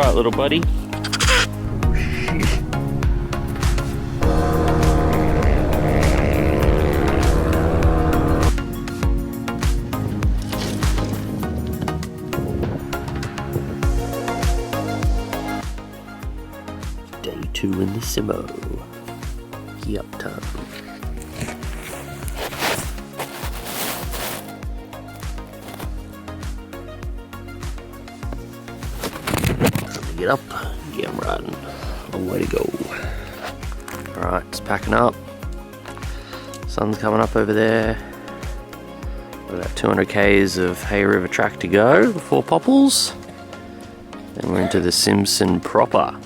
Alright, little buddy. Day 2 in the Simo. Yup, Tom. Get up, get him riding. Long way to go. Alright, it's packing up. Sun's coming up over there. We've got 200 k's of Hay River track to go before Popples. Then we're into the Simpson proper.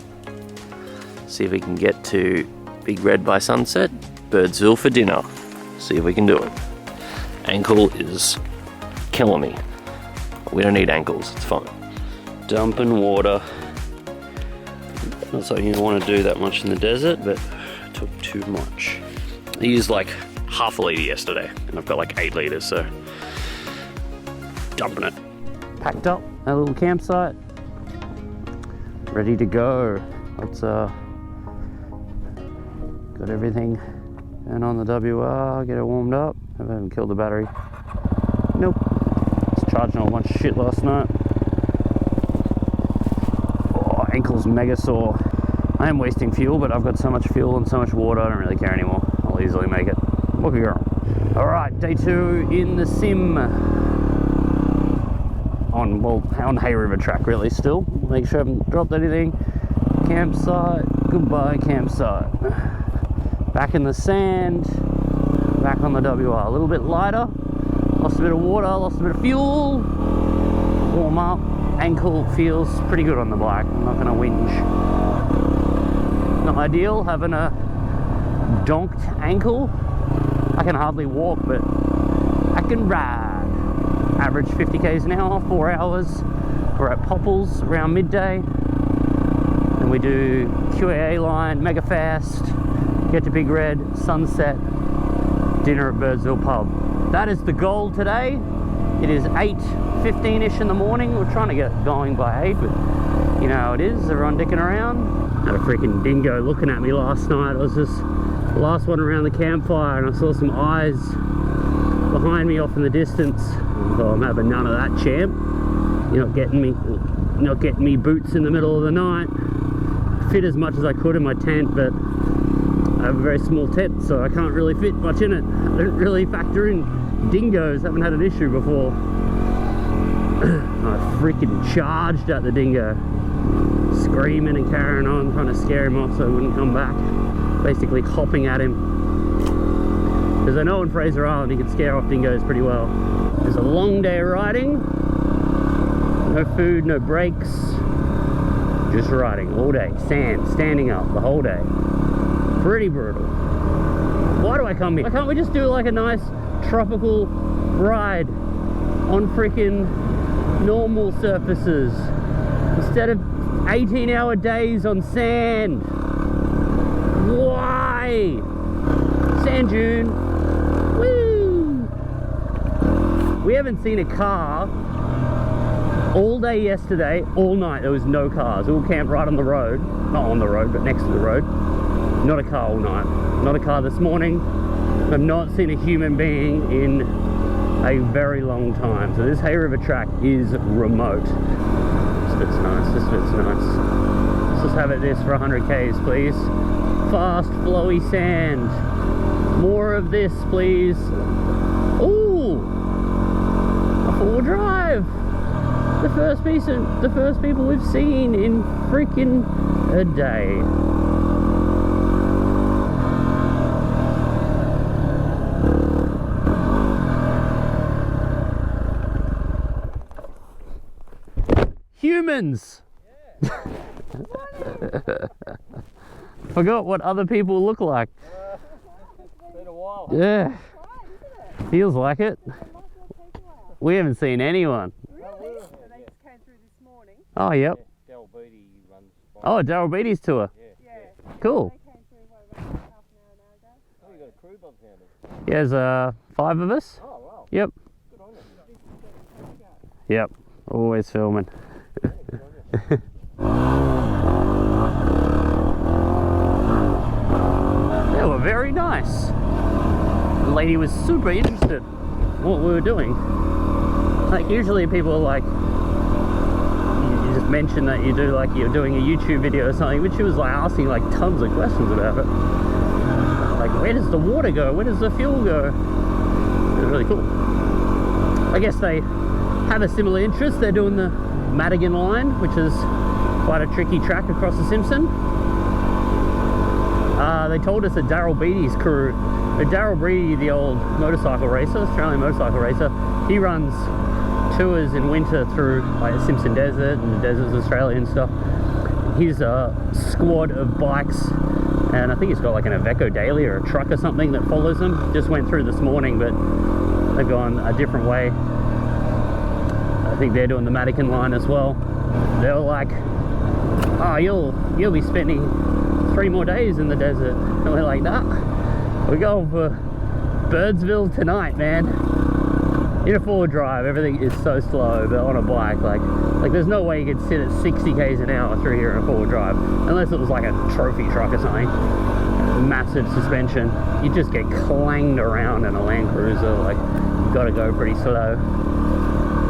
See if we can get to Big Red by sunset. Birdsville for dinner. See if we can do it. Ankle is killing me. We don't need ankles, it's fine. Dumping water. Not something you want to do that much in the desert, but it took too much. I used like half a litre yesterday, and I've got like 8 litres, so dumping it. Packed up our little campsite, ready to go. Let's got everything and on the WR, get it warmed up. I haven't killed the battery. Nope. Just charging a bunch of shit last night. Ankle's mega sore. I am wasting fuel, but I've got so much fuel and so much water, I don't really care anymore. I'll easily make it. Look at girl. Alright, day 2 in the sim. On Hay River track, really, still. Make sure I haven't dropped anything. Campsite. Goodbye, campsite. Back in the sand. Back on the WR. A little bit lighter. Lost a bit of water, lost a bit of fuel. Warm up. Ankle feels pretty good on the bike. I'm not going to whinge. Not ideal having a donked ankle. I can hardly walk, but I can ride. Average 50 k's an hour, 4 hours. We're at Popples around midday. And we do QAA line, mega fast, get to Big Red, sunset, dinner at Birdsville pub. That is the goal today. It is 8:15ish in the morning. We're trying to get going by 8, but you know how it is, everyone dicking around. Had a freaking dingo looking at me last night. I was just the last one around the campfire, and I saw some eyes behind me off in the distance. I thought, I'm having none of that, champ. You're not getting me boots in the middle of the night. Fit as much as I could in my tent, but I have a very small tent, so I can't really fit much in it. I don't really factor in dingoes. Haven't had an issue before. I freaking charged at the dingo, screaming and carrying on, trying to scare him off so he wouldn't come back. Basically hopping at him, because I know in Fraser Island he can scare off dingoes pretty well. It's a long day of riding. No food, no breaks, just riding all day. Sand, standing up the whole day. Pretty brutal. Why do I come here? Why can't we just do like a nice tropical ride on freaking normal surfaces instead of 18-hour days on sand? Why? Sand dune. Woo! We haven't seen a car all day yesterday, all night. There was no cars. We all camped right on the road. Not on the road, but next to the road. Not a car all night. Not a car this morning. I've not seen a human being in a very long time. So this Hay River track is remote. This bit's nice, this bit's nice. Let's just have it this for 100 k's, please. Fast, flowy sand. More of this, please. Ooh! A 4-wheel drive! The first people we've seen in freaking a day. Humans! Yeah. Forgot what other people look like. It's been a while. Yeah. Feels like it. We haven't seen anyone. Really? So they just came through this morning. Oh, yep. Yeah, Daryl Beatty runs. Oh, Daryl Beatty's tour. Yeah. Yeah. Cool. They came through about half an hour ago. Oh, you got a crew by the sound of it. Yeah, there's 5 of us. Oh, wow. Yep. Good on you. Yep. Always filming. Yeah, good on you. nice. The lady was super interested in what we were doing. Like usually people are like, you just mention that you do like you're doing a YouTube video or something, but she was like asking like tons of questions about it. Like, where does the water go? Where does the fuel go? It was really cool. I guess they have a similar interest. They're doing the Madigan line, which is quite a tricky track across the Simpson. They told us that Daryl Beattie's crew, Daryl Beattie, the old motorcycle racer, Australian motorcycle racer, he runs tours in winter through like the Simpson Desert and the deserts of Australia and stuff. He's a squad of bikes, and I think he's got like an Iveco Daily or a truck or something that follows them. Just went through this morning, but they've gone a different way. I think they're doing the Madigan line as well. They were like, oh, you'll be spending 3 more days in the desert. And we're like, nah, we're going for Birdsville tonight, man. In a forward drive, everything is so slow, but on a bike, like there's no way you could sit at 60 k's an hour through here in a forward drive, unless it was like a trophy truck or something. Massive suspension. You just get clanged around in a Land Cruiser. Like, you gotta go pretty slow.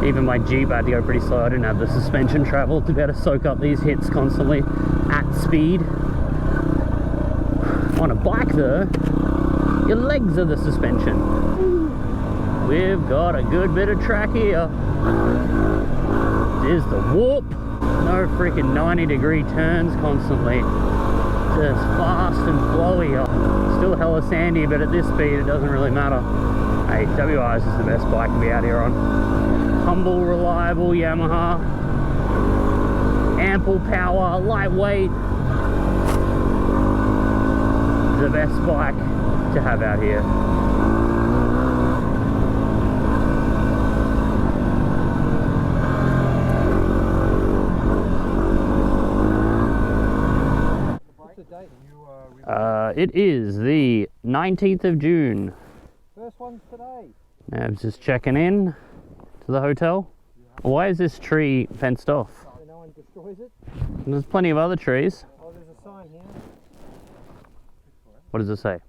Even my Jeep had to go pretty slow. I didn't have the suspension travel to be able to soak up these hits constantly at speed. On a bike though, your legs are the suspension. We've got a good bit of track here. There's the whoop. No freaking 90-degree turns constantly. Just fast and flowy. Still hella sandy, but at this speed it doesn't really matter. Hey, WR's is the best bike to be out here on. Humble, reliable Yamaha. Ample power, lightweight. The best bike to have out here. What's the date? It is the 19th of June. First one's today. Nab's just checking in to the hotel. Why is this tree fenced off? So no one destroys it. There's plenty of other trees. Oh, there's a sign here. What does it say?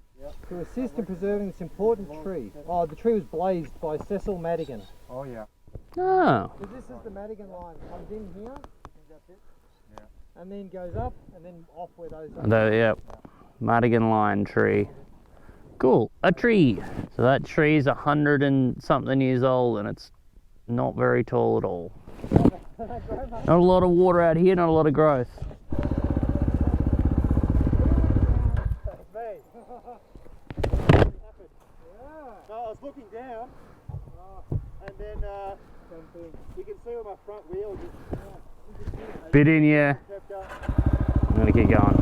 To assist in preserving this important tree. Oh, the tree was blazed by Cecil Madigan. Oh yeah. Oh, So this is the Madigan line. Comes in here. That's it. Yeah. And then goes up and then off where those are. yep. Madigan line tree. Cool, a tree. So that tree's 100 and something years old, and it's not very tall at all. Not a lot of water out here, not a lot of growth. So I was looking down, and then you can see where my front wheel just Bit in, yeah. kept up. I'm gonna keep going.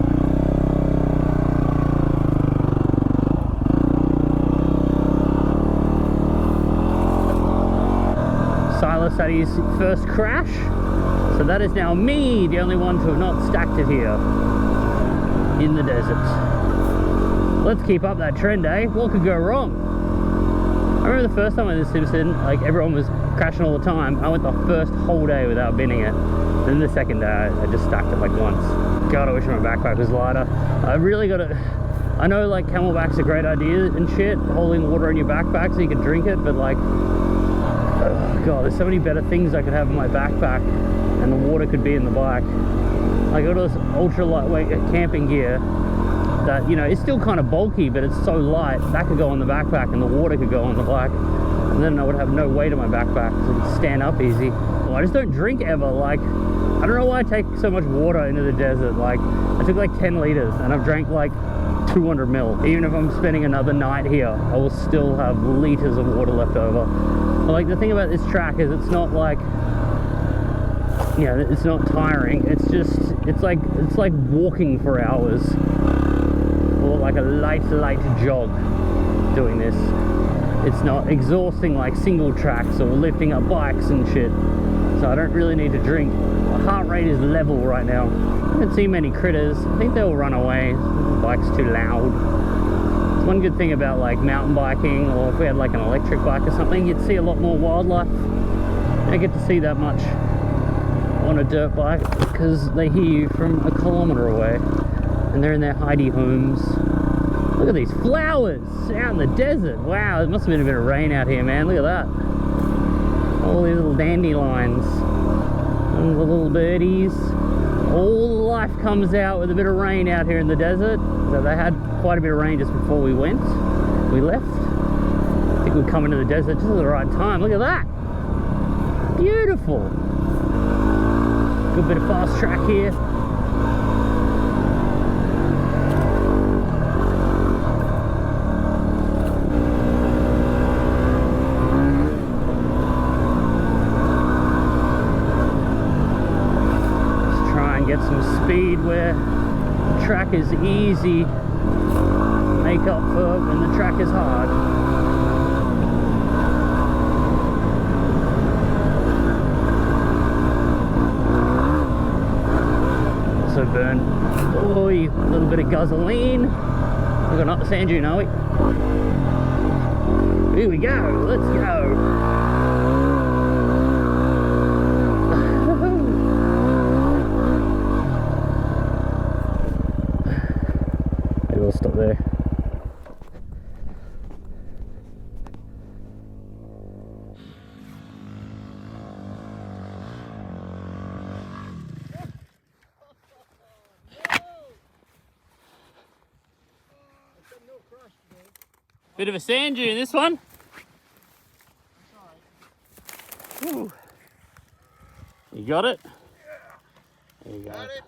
Silas had his first crash, so that is now me, the only one to have not stacked it here in the desert. Let's keep up that trend, eh? What could go wrong? I remember the first time I went to Simpson, like everyone was crashing all the time. I went the first whole day without binning it. Then the second day, I just stacked it like once. God, I wish my backpack was lighter. I really gotta, I know like Camelback's a great idea and shit, holding water in your backpack so you can drink it, but like, oh God, there's so many better things I could have in my backpack and the water could be in the bike. I got all this ultra lightweight camping gear that, you know, it's still kind of bulky, but it's so light, that could go on the backpack and the water could go on the bike. And then I would have no weight on my backpack, so it could stand up easy. Well, I just don't drink ever. Like, I don't know why I take so much water into the desert. Like, I took like 10 liters and I've drank like 200 mil. Even if I'm spending another night here, I will still have liters of water left over. But like, the thing about this track is it's not like, you know, it's not tiring. It's just, it's like walking for hours. Or like a light jog doing this. It's not exhausting like single tracks or lifting up bikes and shit. So I don't really need to drink. My heart rate is level right now. I haven't seen many critters. I think they'll run away. The bike's too loud. It's one good thing about like mountain biking, or if we had like an electric bike or something, you'd see a lot more wildlife. You don't get to see that much on a dirt bike because they hear you from a kilometre away and they're in their hidey homes Look at these flowers out in the desert. Wow, it must have been a bit of rain out here, man. Look at that. All these little dandelions and the little birdies. All the life comes out with a bit of rain out here in the desert. So they had quite a bit of rain just before we left. I think we'd come into the desert just at the right time. Look at that. Beautiful. Good bit of fast track here. Let's try and get some speed where the track is easy. Make up for when the track is hard. Also burn a little bit of gasoline. We're going up the sand dune, are we? Here we go, let's go. Maybe we'll stop there. Bit of a sand dune, this one. Ooh. You got it? There you go. Got it.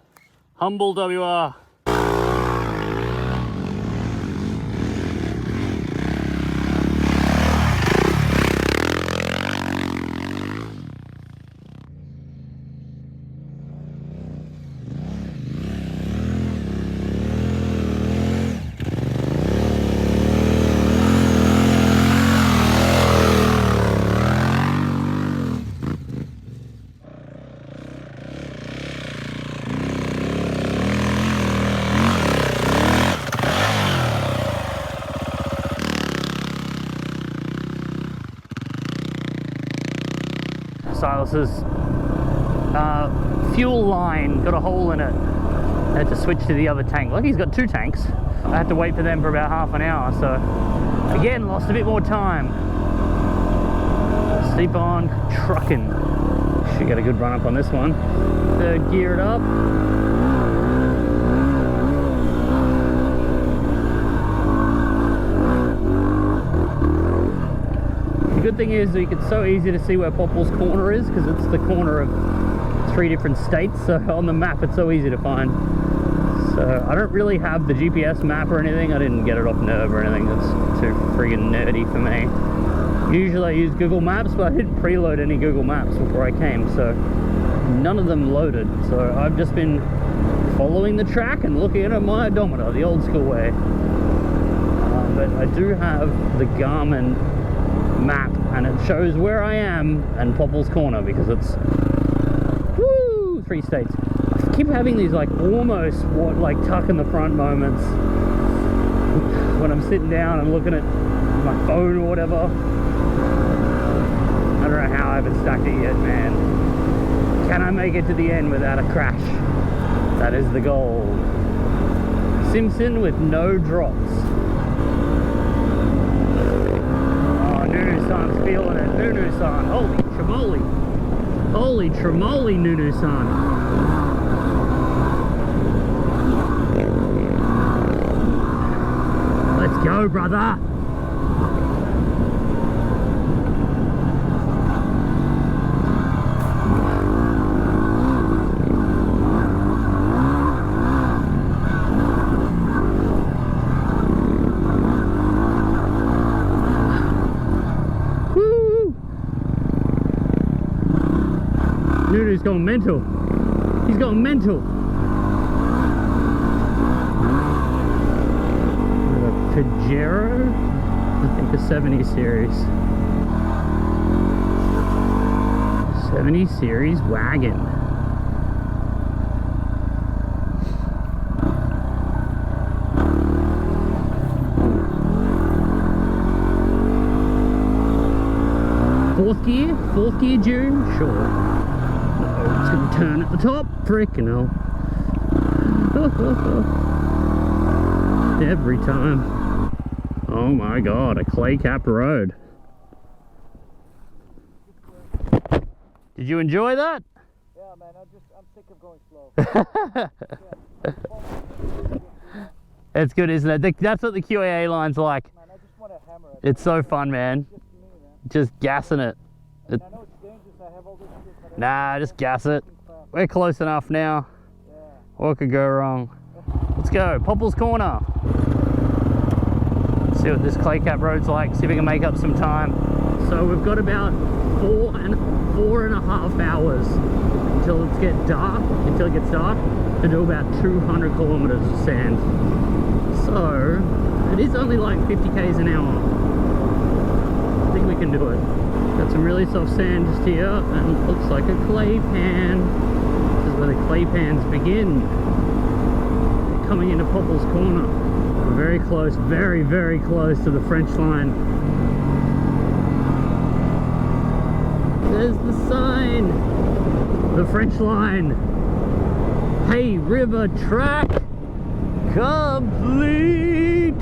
Humble WR. Silas's fuel line got a hole in it. I had to switch to the other tank. Like, he's got two tanks. I had to wait for them for about half an hour, so again lost a bit more time. Let's keep on trucking. Should get a good run up on this one. Third gear it up. The good thing is it's so easy to see where Popple's Corner is because it's the corner of 3 different states, so on the map it's so easy to find. So I don't really have the GPS map or anything. I didn't get it off Nerve or anything. That's too friggin' nerdy for me. Usually I use Google Maps, but I didn't preload any Google Maps before I came, so none of them loaded. So I've just been following the track and looking at my odometer the old school way. But I do have the Garmin map and it shows where I am and Popple's Corner because it's 3 states. I keep having these like almost like tuck in the front moments when I'm sitting down and looking at my phone or whatever. I don't know how I haven't stacked it yet, man. Can I make it to the end without a crash? That is the goal. Simpson with no drops. Nunu-san's feeling it. Nunu-san. Holy tremoli. Holy tremoli, Nunu-san. Let's go, brother. Nunu's going mental. He's going mental. A Pajero? I think a 70 series. 70 series wagon. Fourth gear June? Sure. It's going to turn at the top. Frickin' hell. Every time. Oh my god, a clay cap road. Did you enjoy that? Yeah, man, I'm sick of going slow. It's good, isn't it? That's what the QAA line's like. Man, I just want to hammer it. It's so fun, man. Just me, man. Just gassing it. And I know it's dangerous, I have all this shit, but Nah, just gas it. We're close enough now. yeah. What could go wrong? Let's go, Popple's Corner. See what this clay cap road's like, see if we can make up some time. So we've got about 4.5 hours until it gets dark, to do about 200 kilometers of sand. So it is only like 50 k's an hour. I think we can do it. Got some really soft sand just here, and it looks like a clay pan. This is where the clay pans begin. Coming into Popple's Corner. We're very close, very, very close to the French line. There's the sign. The French line. Hay River track complete.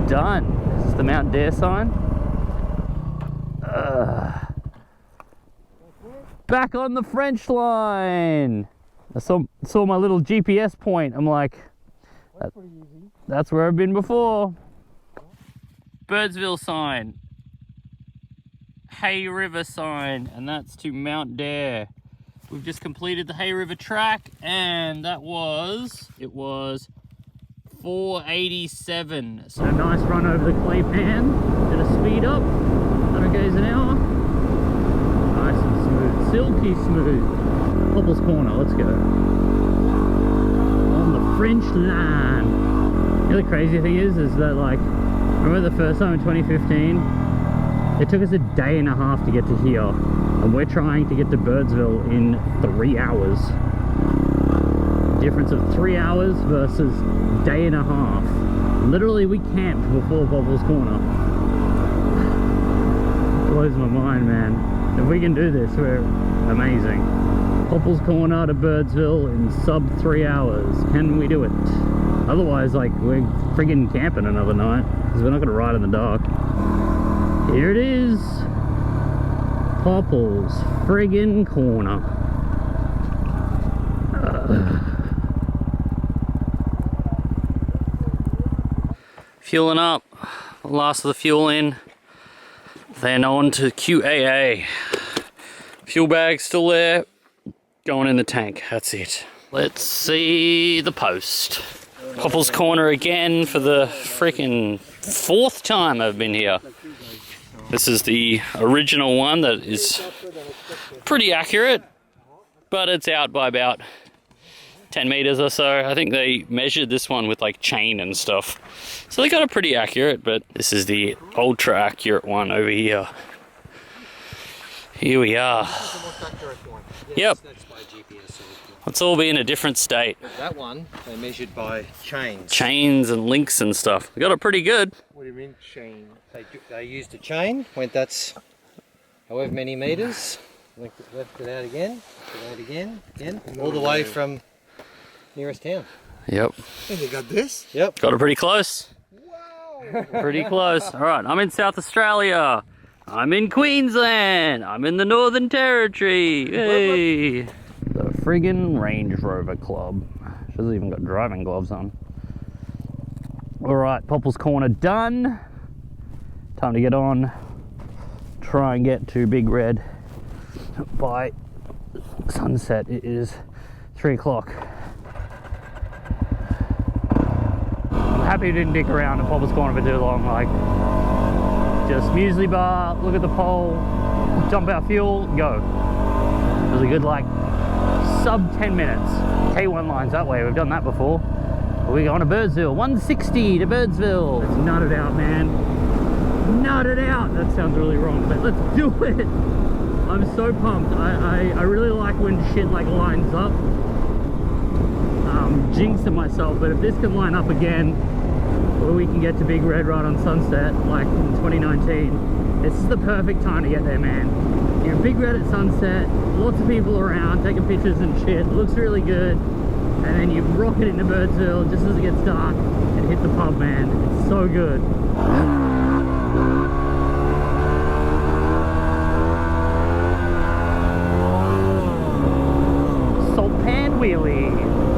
Done. This is the Mount Dare sign. Back on the French line. I saw my little GPS point. I'm like, That's pretty easy. that's where I've been before. Birdsville sign. Hay River sign, and that's to Mount Dare. We've just completed the Hay River track, and it was 487. So a nice run over the clay pan, bit of speed up, 100 k's an hour. Nice and smooth, silky smooth. Popple's Corner, let's go. On the French line. You know, the crazy thing is that, like, remember the first time in 2015? It took us a day and a half to get to here, and we're trying to get to Birdsville in 3 hours. Difference of 3 hours versus day and a half. Literally, we camped before Popple's Corner. Blows my mind, man. If we can do this, we're amazing. Popple's Corner to Birdsville in sub 3 hours. Can we do it? Otherwise, like, we're friggin' camping another night, because we're not gonna ride in the dark. Here it is. Popple's friggin' Corner. Fueling up. Last of the fuel in. Then on to QAA. Fuel bag still there. Going in the tank. That's it. Let's see the post. Popple's Corner again for the freaking 4th time I've been here. This is the original one that is pretty accurate, but it's out by about 10 meters or so. I think they measured this one with like chain and stuff. So they got it pretty accurate, but this is the ultra accurate one over here. Here we are. Yep. Let's all be in a different state. That one, they measured by chains. Chains and links and stuff. They got it pretty good. What do you mean chain? They used a chain, went that's however many meters, left it out again, all the way from nearest town. Yep. And they got this? Yep. Got it pretty close. Wow! Pretty close. All right, I'm in South Australia. I'm in Queensland. I'm in the Northern Territory. Hey. The friggin' Range Rover Club. She's even got driving gloves on. All right, Popple's Corner done. Time to get on. Try and get to Big Red by sunset. It is 3 o'clock. I'm happy we didn't dick around at Popple's Corner for too long. Like, just muesli bar, look at the pole, dump our fuel, go. It was a good, like, sub 10 minutes. K1 lines that way, we've done that before. We're going to Birdsville, 160 to Birdsville. Let's nut it out, man. Nut it out. That sounds really wrong, but let's do it. I'm so pumped. I really like when shit like lines up. Jinxing myself, but if this can line up again, where we can get to Big Red right on sunset, like in 2019, this is the perfect time to get there, man. You know, Big Red at sunset, lots of people around taking pictures and shit. It looks really good. and then you rocket into Birdsville just as it gets dark and hit the pub, man. It's so good. Salt pan wheelie.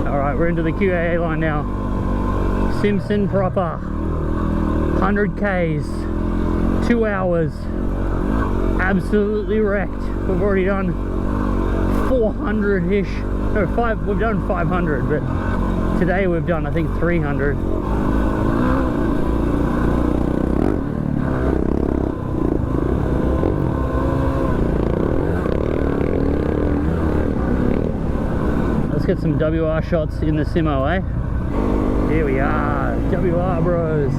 Alright, we're into the QAA line now. Simpson proper. 100 Ks. 2 hours. Absolutely wrecked. We've already done 400-ish. No, we've done 500, but today we've done, I think, 300. Let's get some WR shots in the Simo, eh? Here we are, WR bros.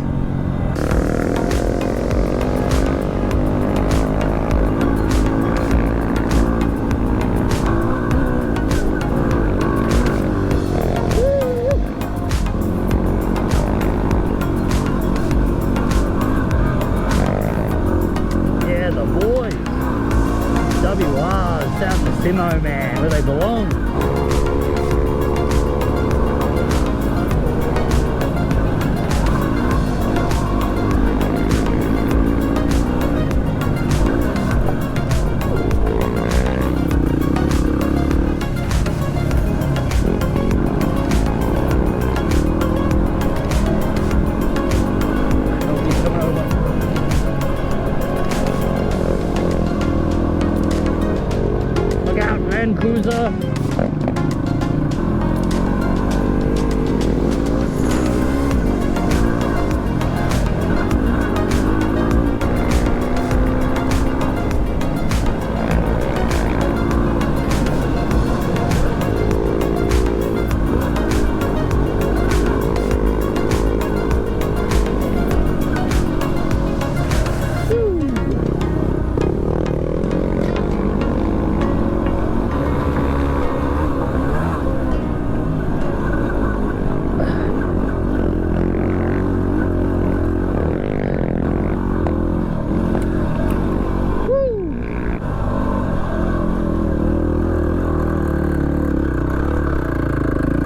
Yeah, the boys. WRs out in the Simo, man, where they belong. Cruiser.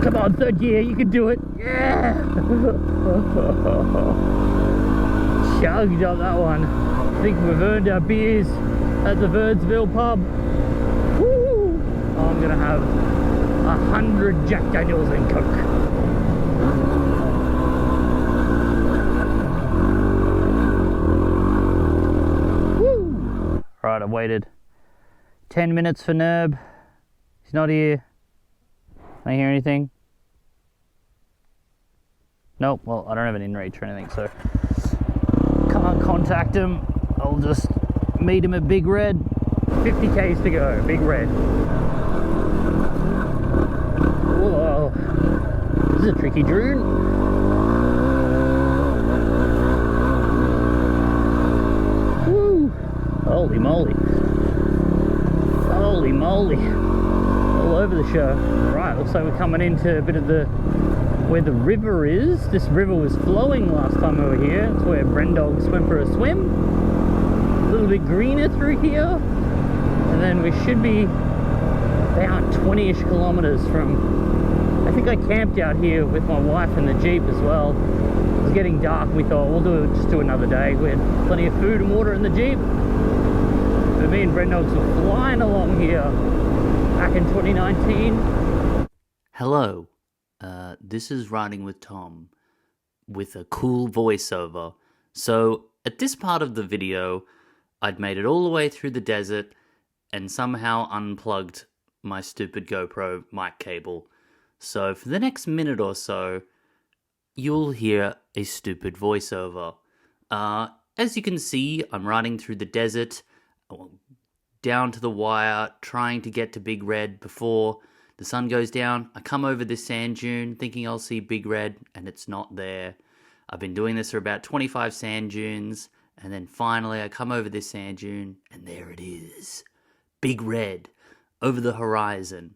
Come on, third gear, you can do it. Yeah! Chugged on that one. I think we've earned our beers at the Birdsville pub. Woo! I'm gonna have 100 Jack Daniels and Coke. Woo! Right, I've waited 10 minutes for Nerb. He's not here. Can I hear anything? Nope, well, I don't have an in-reach or anything, so can't contact him. I'll just meet him at Big Red. 50 Ks to go, Big Red. Whoa, this is a tricky drone. Woo! Holy moly. Holy moly. All over the show. Right, looks like we're coming into a bit of where the river is. This river was flowing last time we were here. It's where Brendogs went for a swim. A little bit greener through here. And then we should be about 20-ish kilometers from... I think I camped out here with my wife and the Jeep as well. It was getting dark. We thought we'll just do another day. We had plenty of food and water in the Jeep. But me and Brendogs were flying along here back in 2019. Hello. This is Riding with Tom with a cool voiceover. So at this part of the video, I'd made it all the way through the desert and somehow unplugged my stupid GoPro mic cable. So for the next minute or so, you'll hear a stupid voiceover. As you can see, I'm riding through the desert, down to the wire, trying to get to Big Red before the sun goes down. I come over this sand dune thinking I'll see Big Red, and it's not there. I've been doing this for about 25 sand dunes, and then finally I come over this sand dune, and there it is. Big Red, over the horizon.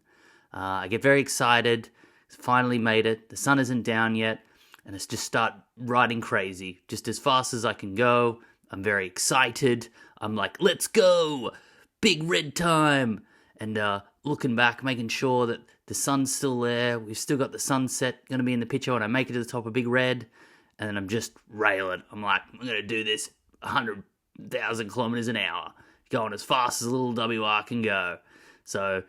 I get very excited. Finally made it. The sun isn't down yet, and it's just start riding crazy, just as fast as I can go. I'm very excited. I'm like, let's go! Big Red time! And looking back, making sure that the sun's still there. We've still got the sunset going to be in the picture when I make it to the top of Big Red. And then I'm just railing. I'm like, I'm going to do this 100,000 kilometers an hour, going as fast as a little WR can go. So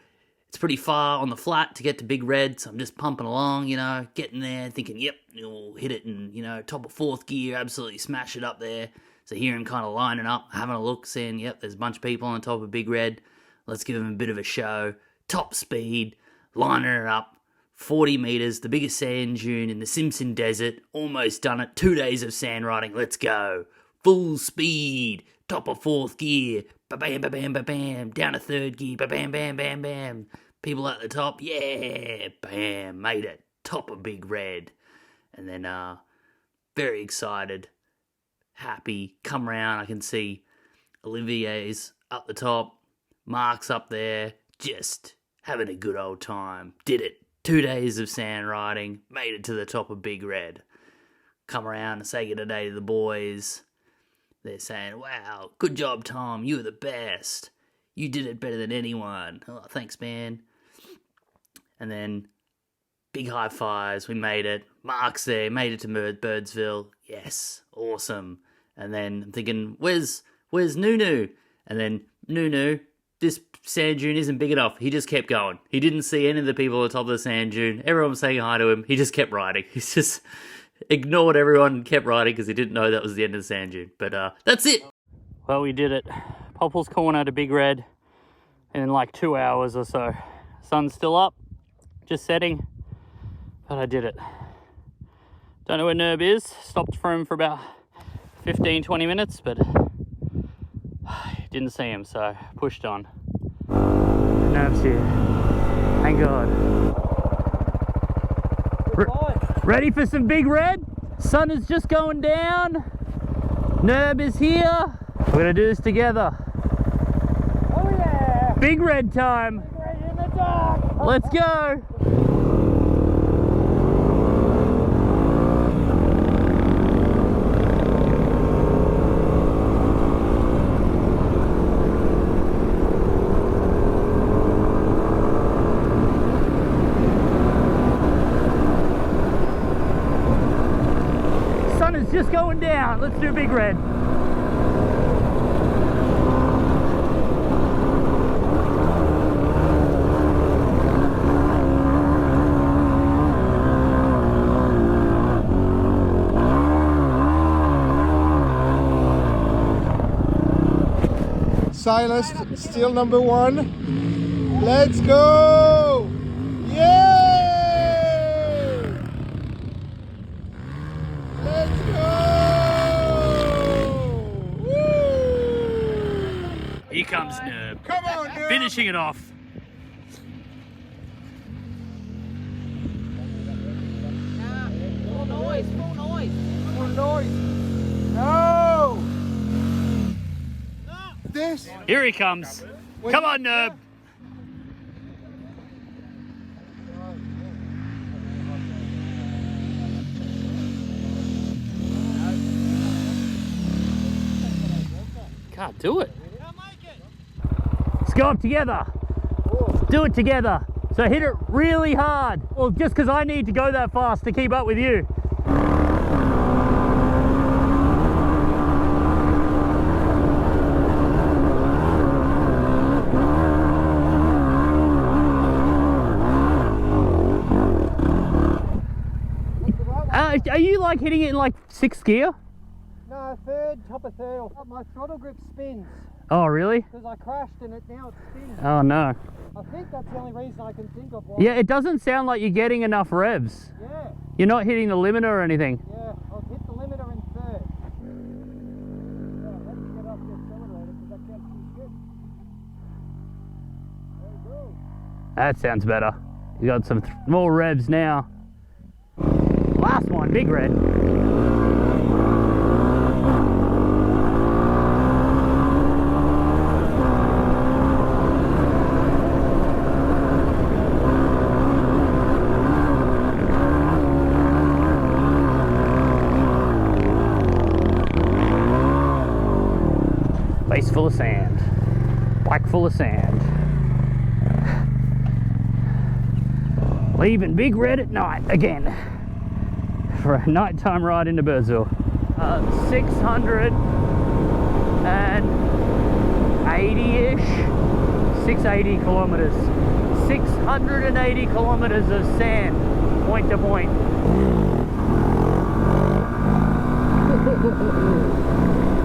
it's pretty far on the flat to get to Big Red, so I'm just pumping along, you know, getting there, thinking, yep, we'll hit it in, you know, top of fourth gear, absolutely smash it up there. So here I'm kind of lining up, having a look, saying, yep, there's a bunch of people on top of Big Red. Let's give them a bit of a show. Top speed, lining it up, 40 meters, the biggest sand dune in the Simpson Desert. Almost done it. 2 days of sand riding. Let's go. Full speed, top of fourth gear, ba-bam, ba-bam, ba-bam, down to third gear, ba-bam, bam, bam, bam. People at the top, yeah, bam, made it. Top of Big Red. And then, very excited, happy, come around, I can see Olivier's up the top, Mark's up there, just having a good old time. Did it. 2 days of sand riding, made it to the top of Big Red. Come around and say good day to the boys. They're saying, wow, good job, Tom. You were the best. You did it better than anyone. Oh, thanks, man. And then big high fives. We made it. Mark's there. Made it to Birdsville. Yes, awesome. And then I'm thinking, where's Nunu? And then Nunu, this sand dune isn't big enough. He just kept going. He didn't see any of the people at the top of the sand dune. Everyone was saying hi to him. He just kept riding. He's just ignored everyone and kept riding because he didn't know that was the end of the sand dune. But that's it. Well, we did it. Popple's Corner to Big Red in like 2 hours or so. Sun's still up, just setting, but I did it. Don't know where Nerb is. Stopped for him for about 15-20 minutes, but didn't see him, so pushed on. Nerb's here. Thank God. Ready for some Big Red? Sun is just going down. Nerb is here. We're gonna do this together. Oh yeah! Big Red time. Big Red in the dark. Let's go. Sun is just going down. Let's do Big Red. Silas, still number one. Let's go! Yay! Let's go! Woo! Here comes Nerb. Come on, dude! Finishing it off. Full noise, full noise. Full noise. No! This. Here he comes. Come on, Nerb. Can't do it. Let's go up together. Do it together. So hit it really hard. Well, just because I need to go that fast to keep up with you. Are you like hitting it in like 6th gear? No, third, top of third. My throttle grip spins Oh, really? because I crashed and it now it spins. Oh, no. I think that's the only reason I can think of why. Yeah, it doesn't sound like you're getting enough revs. Yeah, You're not hitting the limiter or anything. yeah. I'll hit the limiter in third. Yeah, let me get off the accelerator because I can't see shit. There you go. That sounds better. You got some more revs now. Last one, Big Red. Face full of sand. Bike full of sand. Leaving Big Red at night again for a nighttime ride into Birdsville. 680-ish, 680 kilometers. 680 kilometers of sand, point to point.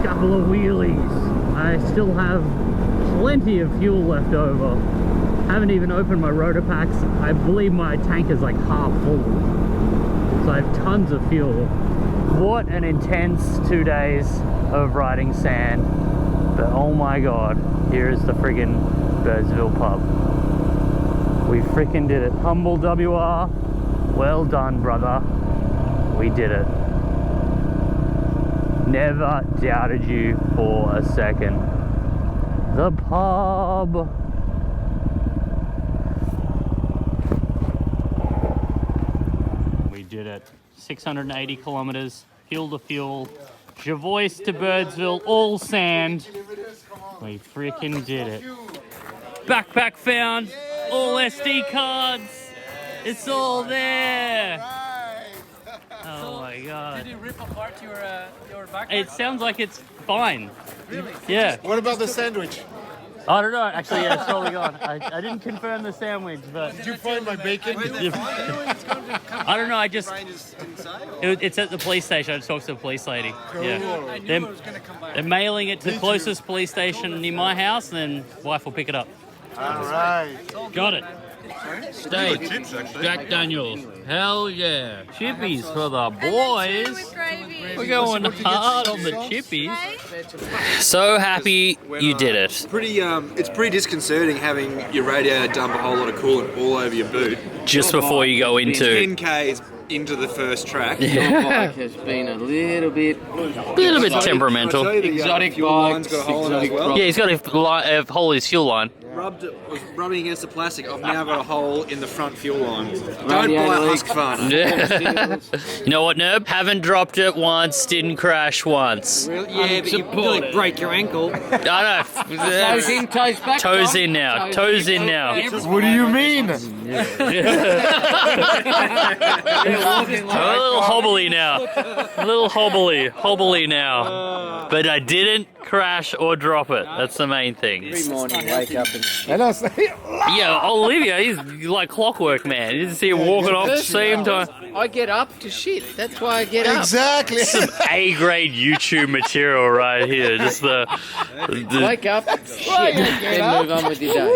Couple of wheelies. I still have plenty of fuel left over. Haven't even opened my rotor packs. I believe my tank is like half full. So I have tons of fuel. What an intense 2 days of riding sand. But oh my god, here's the friggin' Birdsville pub. We frickin' did it. Humble WR, well done, brother. We did it. Never doubted you for a second. The pub. We did it. 680 kilometers, fuel to fuel, Javois to Birdsville, all sand. We freaking did it. Backpack found, all SD cards. It's all there. Oh my god. Did you rip apart your backpack? It sounds like it's fine. Really? Yeah. What about the sandwich? I don't know. Actually, yeah, it's probably gone. I didn't confirm the sandwich, but Did you find my bacon? I don't know. I just it's at the police station. I just talked to the police lady. Yeah, I knew it was going to come back. they're mailing it to the closest police station near my house, and then wife will pick it up. All right. Got it. Steak, Jack Daniels. Hell yeah. Chippies for the boys. We're going hard on the chippies. So happy you did it. It's pretty disconcerting having your radiator dump a whole lot of coolant all over your boot. Just before you go into 10Ks into the first track. Yeah. Bike has been a little bit temperamental. Exotic line's got a hole in it as well. Yeah, he's got a hole in his fuel line. Was rubbing against the plastic. I've now got a hole in the front fuel line. Don't buy Husqvarna. Yeah. You know what, Nerb? Haven't dropped it once, didn't crash once. yeah, but you really break your ankle. I know. Toes in, toes back. Toes Tom. in now. Toes in now. What do you mean? A little hobbly now. A little hobbly now. But I didn't crash or drop it. That's the main thing. Every morning, wake up and Yeah, Olivia, he's like clockwork, man. You just see him walking off the same time. I get up to shit. That's why I get up. Exactly. Some A-grade YouTube material right here. Just the Wake up, shit, then move on with your day.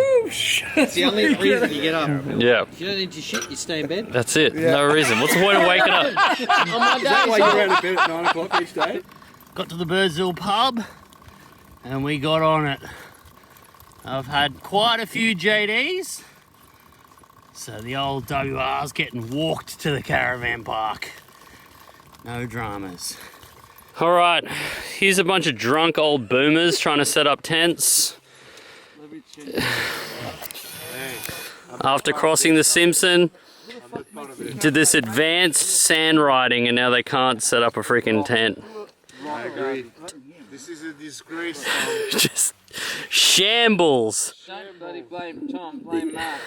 It's the only reason you get up. yeah. If you don't need to shit, you stay in bed. That's it. No reason. What's the point of waking up? On my Is that why days you're off. out of bed at 9 o'clock each day? Got to the Birdsville pub and we got on it. I've had quite a few JDs. So the old WR's getting walked to the caravan park. No dramas. All right, here's a bunch of drunk old boomers trying to set up tents. After crossing the Simpson, did this advanced sand riding and now they can't set up a freaking tent. I agree. This is a disgrace. Just shambles. Don't bloody blame Tom, blame Mark.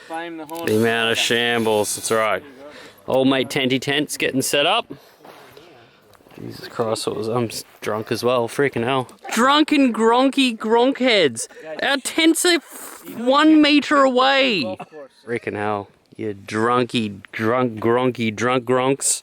Blame the horn. The amount of shambles, that's right. Old mate Tenty Tent's getting set up. Jesus Christ, I'm drunk as well, freaking hell. Drunken gronky gronk heads. Our tents are 1 meter away. Freaking hell, you drunk gronks.